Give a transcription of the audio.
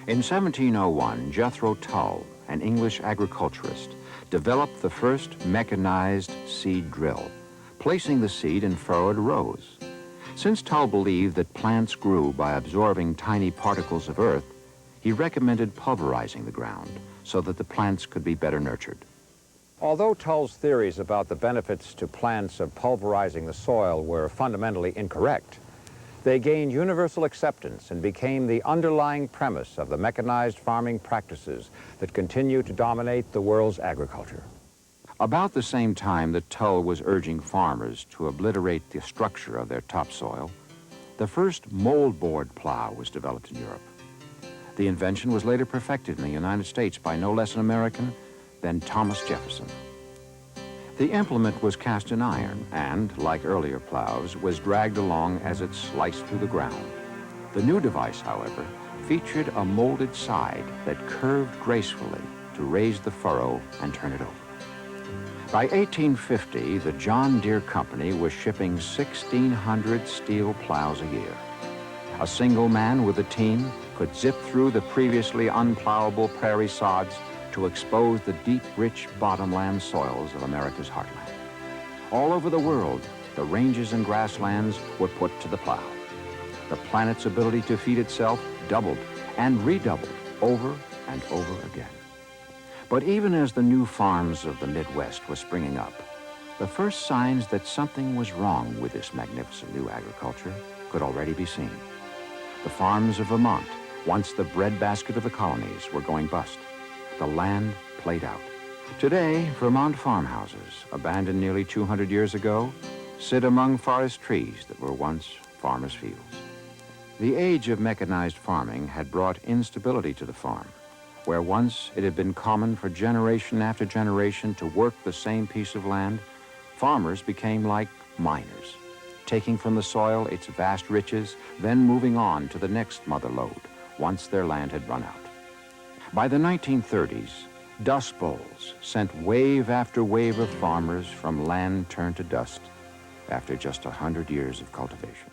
In 1701, Jethro Tull, an English agriculturist, developed the first mechanized seed drill, placing the seed in furrowed rows. Since Tull believed that plants grew by absorbing tiny particles of earth, he recommended pulverizing the ground so that the plants could be better nurtured. Although Tull's theories about the benefits to plants of pulverizing the soil were fundamentally incorrect, they gained universal acceptance and became the underlying premise of the mechanized farming practices that continue to dominate the world's agriculture. About the same time that Tull was urging farmers to obliterate the structure of their topsoil, the first moldboard plow was developed in Europe. The invention was later perfected in the United States by no less an American than Thomas Jefferson. The implement was cast in iron and, like earlier plows, was dragged along as it sliced through the ground. The new device, however, featured a molded side that curved gracefully to raise the furrow and turn it over. By 1850, the John Deere Company was shipping 1,600 steel plows a year. A single man with a team could zip through the previously unplowable prairie sods to expose the deep, rich bottomland soils of America's heartland. All over the world, the ranges and grasslands were put to the plow. The planet's ability to feed itself doubled and redoubled over and over again. But even as the new farms of the Midwest were springing up, the first signs that something was wrong with this magnificent new agriculture could already be seen. The farms of Vermont, once the breadbasket of the colonies, were going bust. The land played out. Today, Vermont farmhouses, abandoned nearly 200 years ago, sit among forest trees that were once farmers' fields. The age of mechanized farming had brought instability to the farm. Where once it had been common for generation after generation to work the same piece of land, farmers became like miners, taking from the soil its vast riches, then moving on to the next mother lode, once their land had run out. By the 1930s, dust bowls sent wave after wave of farmers from land turned to dust after just 100 years of cultivation.